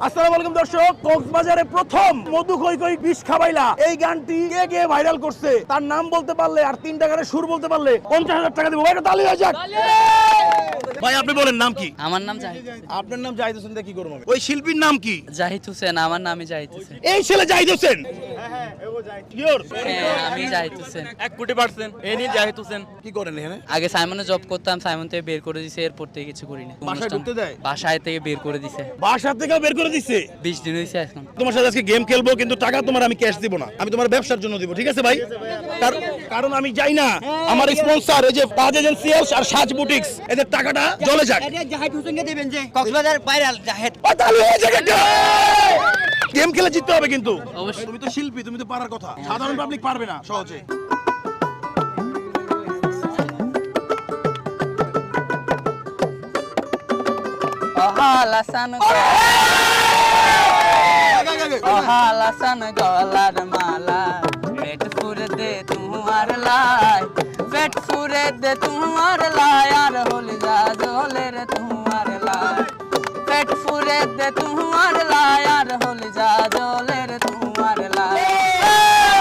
আসসালামু আলাইকুম দর্শক, কক্সবাজারে প্রথম মধু কই কই বিষ খাবাইলা এই গানটি কে কে ভাইরাল করছে তার নাম বলতে পারলে আর 3টা গানের সুর বলতে পারলে 50,000 টাকা দিব। ভাই একটা তালি হয়ে যাক। ভাই আপনি বলেন নাম কি? আমার নাম জাহিদ। আপনার নাম জাহিদ হোসেন, কি করব আমি? ওই শিল্পীর নাম কি? জাহিদ হোসেন। আমার নামই জাহিদ হোসেন। এই ছেলে জাহিদ হোসেন? শিওর? আমি জাহিদ হোসেন 1,000,000% এই নিয়ে জাহিদ হোসেন। কি করেন এখানে? আগে সাইমনে জব করতাম, সাইমন থেকে বের করে দিছে, এরপর থেকে কিছু করি না। বাসায় ঢুকতে দেয়? বাসায় থেকে বের করে দিছে। বাসা থেকে বের করে দিছে? 20 দিন হয়েছে এখন। তোমার সাথে আজকে গেম খেলবো, কিন্তু টাকা তোমার আমি ক্যাশ দিব না, আমি তোমার ব্যবসার জন্য দিব, ঠিক আছে ভাই? কারণ আমি যাই না আমার স্পন্সর এই যে তাজ এজেন্সি আর সাজ বুটিক্স, এদের টাকাটা চলে যাক। এটা জাহিদ হোসেনকে দিবেন যে কক্সবাজার ভাইরাল জাহিদ। ও তাহলে হয়ে যাক একটা। গেম খেলে জিততে হবে কিন্তু। অবশ্যই। তুমি তো শিল্পী, তুমি তো পারার কথা, সাধারণ পাবলিক পারবে না সহজে। হালাসান গলার মালা পেট ফুরে দে তোমার লাই, পেট ফুরে দে তোমার লাই, আর হলি যা জলের তোমার লাই, পেট ফুরে দে তোমার লাই, আর হলি যা জলের তোমার লাই।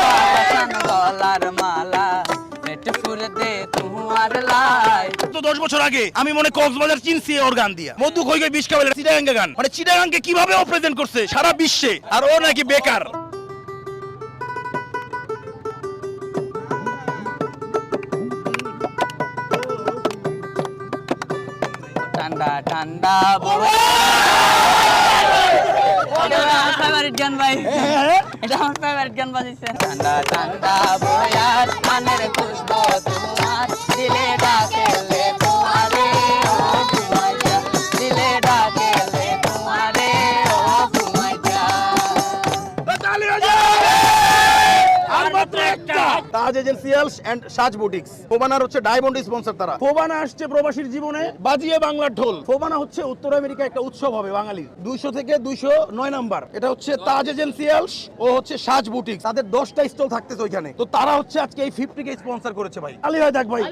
হালাসান গলার মালা পেট ফুরে দে তোমার লাই। তো 10 বছর আগে আমি মনে কক্সবাজার চিনছি ওর গান দিয়া, মধু কই কই বিষ খাবাইলা চিটাগাঙ্গা গান, মানে চিটাগাঙ্গে কিভাবে ও প্রেজেন্ট করছে সারা বিশ্বে, আর ও নাকি বেকার। ঠান্ডা ঠান্ডা ফেভারিট গান ভাই, এটা আমার ফেভারিট গান বাজিছে। ঠান্ডা ঠান্ডা বয়ার কানের খুশবু তোমার দিলে ডাকেলে তোমারে ও ঘুমাইয়া, দিলে ডাকেলে তোমারে ও ঘুমাইয়া। আর মাত্র একটা তাজ এজেন্সিয়ালস এন্ড সাজ বুটিক্স। ফোবানার হচ্ছে ডায়মন্ড স্পন্সর তারা। ফোবানা আসছে প্রবাসীর জীবনে বাজিয়ে বাংলার ঢোল। ফোবানা হচ্ছে উত্তর আমেরিকা একটা উৎসব হবে বাঙালির, 200 থেকে 209 নাম্বার। এটা হচ্ছে তাজ এজেন্সিয়ালস ও হচ্ছে সাজ বুটিক্স, তাদের 10টা স্টল থাকতেছে ওইখানে। তো তারা হচ্ছে আজকে এই 50 কে স্পন্সর করেছে ভাই। আলী ভাই দেখ ভাই।